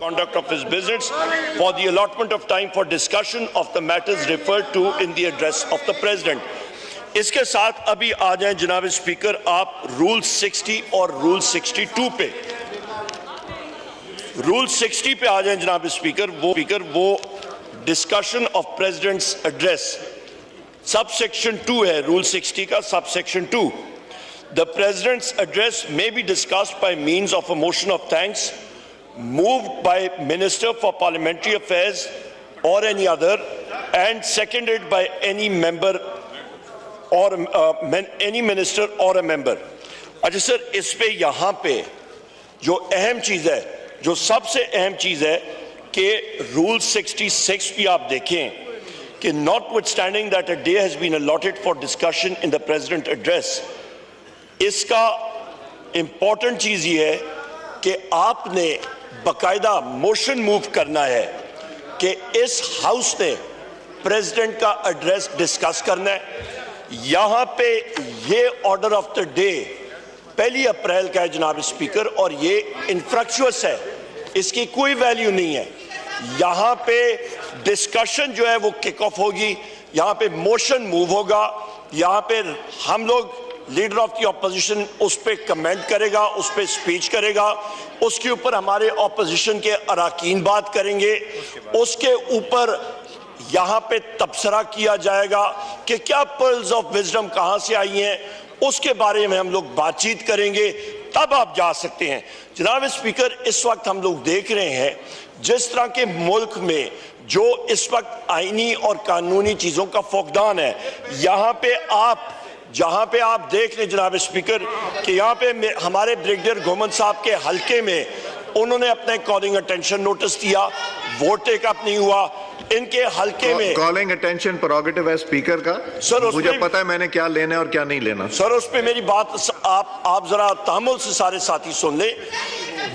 conduct of his business for the allotment of time for discussion of the matters referred to in the address of the President. इसके साथ अभी आ जाएं जनाब speaker आप rule 60 और rule 62 पे, rule 60 पे आ जाएं जनाब स्पीकर। वो discussion of president's address subsection 2 है रूल 60 का, subsection 2। The President's address may be discussed by means of a motion of thanks moved by Minister for Parliamentary Affairs or any other and seconded by any member or any minister or a member. अच्छा sir, इस पे यहाँ पे जो अहम चीज़ है, जो सबसे अहम चीज़ है कि रूल 66 भी आप देखें कि notwithstanding that a day has been allotted for discussion in the President address, इसका इम्पॉर्टेंट चीज़ ये है कि आपने बाकायदा मोशन मूव करना है कि इस हाउस ने प्रेसिडेंट का एड्रेस डिस्कस करना है। यहाँ पे ये ऑर्डर ऑफ द डे 1 अप्रैल का है जनाब स्पीकर, और ये इनफ्रक्चुअस है, इसकी कोई वैल्यू नहीं है। यहाँ पे डिस्कशन जो है वो किक ऑफ होगी, यहाँ पे मोशन मूव होगा, यहाँ पे हम लोग लीडर ऑफ द ऑपोजिशन उस पर कमेंट करेगा, उस पर स्पीच करेगा, उसके ऊपर हमारे ऑपोजिशन के अरकान बात करेंगे, उसके ऊपर यहाँ पे तबसरा किया जाएगा कि क्या पर्ल्स ऑफ विजडम कहाँ से आई हैं, उसके बारे में हम लोग बातचीत करेंगे, तब आप जा सकते हैं। जनाब स्पीकर, इस वक्त हम लोग देख रहे हैं जिस तरह के मुल्क में जो इस वक्त आईनी और कानूनी चीज़ों का फुकदान है, यहाँ पे आप जहाँ पे आप देख लें जनाब स्पीकर कि यहाँ पे हमारे ब्रिगेडियर गोमन साहब के हलके में उन्होंने अपने कॉलिंग अटेंशन नोटिस दिया, वोट टेक अप नहीं हुआ, इनके हलके में कॉलिंग अटेंशन प्रोरोगेटिव है स्पीकर का। सर मुझे पता है मैंने क्या लेना है और क्या नहीं लेना। सर उस पे मेरी बात आप जरा तहम्मुल से सारे साथी सुन लें।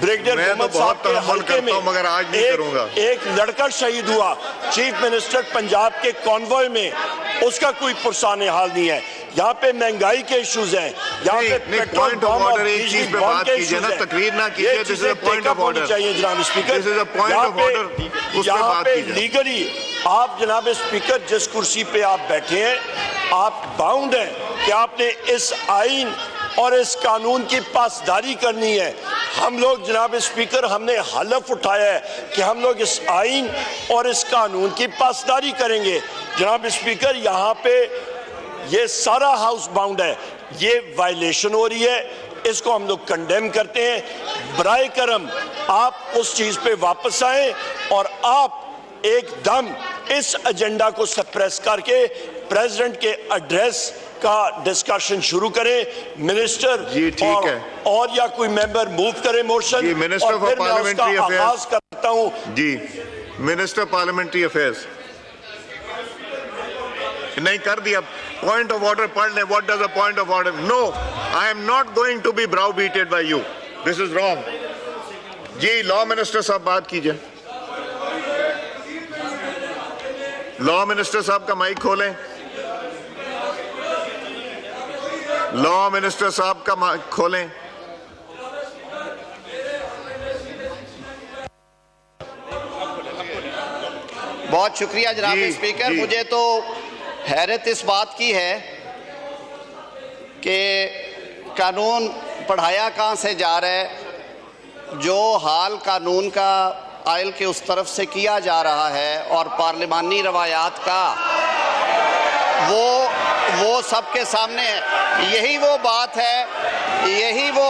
ब्रिगेडियर गोमन साहब के हलके में मगर आज नहीं करूंगा। एक लड़का शहीद हुआ चीफ मिनिस्टर पंजाब के कॉन्वॉय में, उसका कोई पुरसान हाल नहीं है। यहाँ पे महंगाई के इश्यूज हैं, यहाँ पे पेट्रोल बम और बिजली बम के इश्यूज हैं। तकरीर ना कीजिए, this is a point of order चाहिए जनाब speaker. This is a point of order, उस पे बात कीजिए। लीगली आप जनाब स्पीकर जिस कुर्सी पे आप बैठे हैं, आप बाउंड हैं कि आपने इस आइन और इस कानून की पासदारी करनी है। हम लोग जनाब स्पीकर हमने हलफ उठाया है कि हम लोग इस आइन और इस कानून की पासदारी करेंगे। जनाब स्पीकर, यहाँ पे ये सारा हाउस बाउंड है, ये वायलेशन हो रही है, इसको हम लोग कंडेम करते हैं। बराए करम आप उस चीज़ पे वापस आएं और आप एकदम इस एजेंडा को सप्रेस करके प्रेसिडेंट के एड्रेस का डिस्कशन शुरू करें। मिनिस्टर जी ठीक है, और या कोई मेंबर मूव करे motion, minister for parliamentary affairs करता हूं जी। मिनिस्टर पार्लियामेंट्री अफेयर्स नहीं कर दिया। पॉइंट ऑफ ऑर्डर पढ़ ले। What does a point of order? No, I am not going to be browbeaten by you, this is wrong. जी law minister साहब बात कीजिए। लॉ मिनिस्टर साहब का माइक खोलें। लॉ मिनिस्टर साहब का माइक खोलें। बहुत शुक्रिया जनाब स्पीकर। मुझे तो हैरत इस बात की है कि कानून पढ़ाया कहाँ से जा रहा है, जो हाल कानून का आयल के उस तरफ से किया जा रहा है और पार्लिमानी रवायात का वो सबके सामने है। यही वो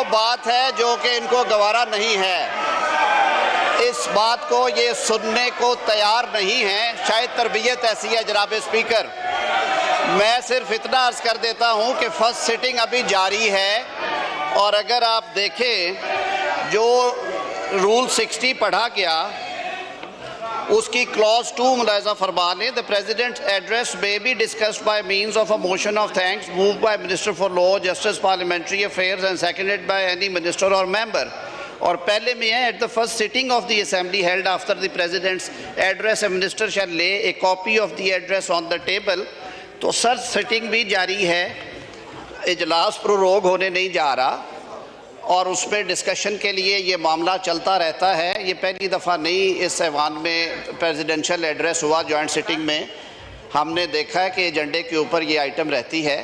बात है जो कि इनको गवारा नहीं है। इस बात को ये सुनने को तैयार नहीं है, शायद तरबियत ऐसी है जनाब स्पीकर। मैं सिर्फ इतना अर्ज कर देता हूं कि फर्स्ट सिटिंग अभी जारी है, और अगर आप देखें जो रूल 60 पढ़ा गया उसकी क्लॉज 2 मुलाजा फरमान है, the president address may be discussed by means of a motion of thanks moved by minister for law, justice, parliamentary affairs and seconded by any minister or member. और पहले में है, at the first sitting of the assembly held after the president's address a minister shall lay a copy of the address on the table. तो sir sitting भी जारी है, इजलास prorogue होने नहीं जा रहा, اور اس پہ ڈسکشن کے لیے یہ معاملہ چلتا رہتا ہے. یہ پہلی دفعہ نہیں اس ایوان میں پریزیڈنشل ایڈریس ہوا جوائنٹ سٹنگ میں. ہم نے دیکھا ہے کہ ایجنڈے کے اوپر یہ آئٹم رہتی ہے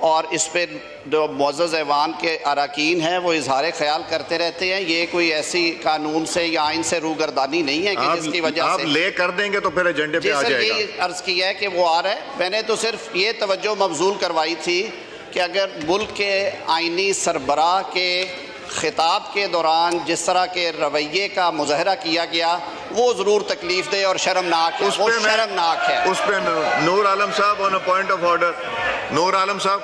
اور اس پہ جو معزز ایوان کے اراکین ہیں وہ اظہار خیال کرتے رہتے ہیں. یہ کوئی ایسی قانون سے یا آئین سے روگردانی نہیں ہے کہ جس کی وجہ آپ سے لے کر دیں گے تو پھر ایجنڈے پہ آ جیسے جائے گا. یہ عرض کیا ہے کہ وہ آ رہا ہے. میں نے تو صرف یہ توجہ مبذول کروائی تھی کہ اگر ملک کے آئینی سربراہ کے خطاب کے دوران جس طرح کے رویے کا مظاہرہ کیا گیا وہ ضرور تکلیف دہ اور شرمناک ہے. وہ شرمناک ہے. اس پہ نور عالم صاحب آن اے پوائنٹ آف آرڈر. نور عالم صاحب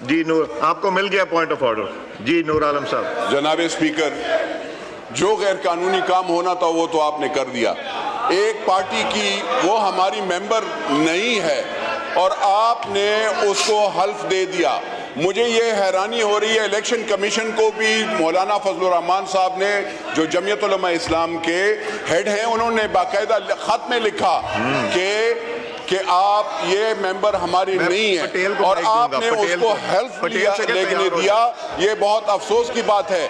جی نور آپ کو مل گیا پوائنٹ آف آرڈر. جی نور عالم صاحب. جناب اسپیکر، جو غیر قانونی کام ہونا تھا وہ تو آپ نے کر دیا. ایک پارٹی کی وہ ہماری ممبر نہیں ہے اور آپ نے اس کو حلف دے دیا. مجھے یہ حیرانی ہو رہی ہے، الیکشن کمیشن کو بھی مولانا فضل الرحمان صاحب نے جو جمعیت علماء اسلام کے ہیڈ ہیں انہوں نے باقاعدہ خط میں لکھا کہ آپ یہ ممبر ہماری نہیں ہے اور آپ نے اس کو ہیلپ لینے دیا. یہ بہت افسوس کی بات ہے.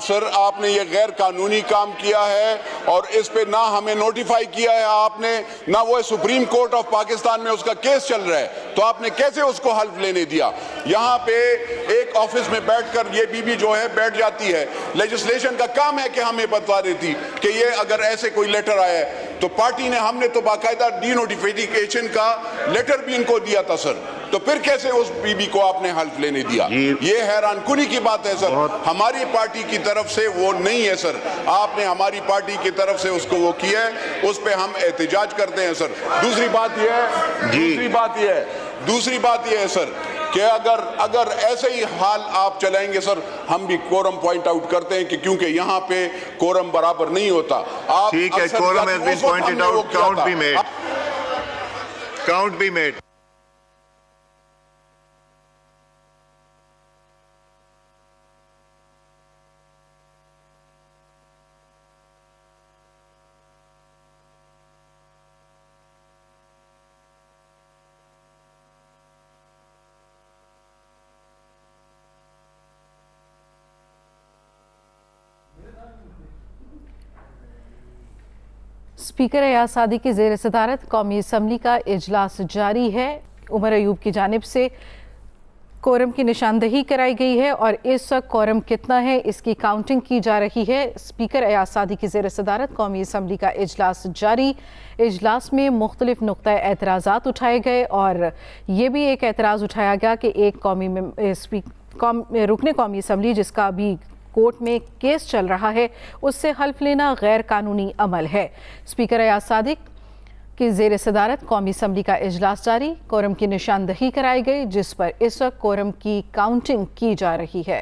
سر آپ نے یہ غیر قانونی کام کیا ہے اور اس پہ نہ ہمیں نوٹیفائی کیا ہے آپ نے، نہ وہ سپریم کورٹ آف پاکستان میں اس کا کیس چل رہا ہے، تو آپ نے کیسے اس کو حلف لینے دیا؟ یہاں پہ ایک آفس میں بیٹھ کر یہ بی بی جو ہے بیٹھ جاتی ہے. لیجسلیشن کا کام ہے کہ ہمیں بتا رہی تھی کہ یہ اگر ایسے کوئی لیٹر آیا ہے تو پارٹی نے، ہم نے تو باقاعدہ ڈی نوٹیفیکیشن کا لیٹر بھی ان کو دیا تھا سر. تو پھر کیسے اس بی بی کو آپ نے حلف لینے دیا؟ یہ حیران کنی کی بات ہے سر. ہماری پارٹی کی طرف سے وہ نہیں ہے سر. آپ نے ہماری پارٹی کی طرف سے اس کو وہ کیا ہے، اس پہ ہم احتجاج کرتے ہیں سر. دوسری بات یہ ہے سر کہ اگر ایسے ہی حال آپ چلائیں گے سر، ہم بھی کورم پوائنٹ آؤٹ کرتے ہیں کہ کیونکہ یہاں پہ کورم برابر نہیں ہوتا. ٹھیک ہے، quorum has been pointed out, count be made. Speaker Ayaz Sadiq کی زیر صدارت قومی اسمبلی کا اجلاس جاری ہے. عمر ایوب کی جانب سے کورم کی نشاندہی کرائی گئی ہے اور اس وقت کورم کتنا ہے اس کی کاؤنٹنگ کی جا رہی ہے. اسپیکر ایاز صادق کی زیر صدارت قومی اسمبلی کا اجلاس جاری. اجلاس میں مختلف نقطۂ اعتراضات اٹھائے گئے اور یہ بھی ایک اعتراض اٹھایا گیا کہ ایک رکن قومی اسمبلی جس کا بھی کورٹ میں کیس چل رہا ہے اس سے حلف لینا غیر قانونی عمل ہے. اسپیکر ایاز صادق کی زیر صدارت قومی اسمبلی کا اجلاس جاری. کورم کی نشاندہی کرائی گئی جس پر اس وقت کورم کی کاؤنٹنگ کی جا رہی ہے.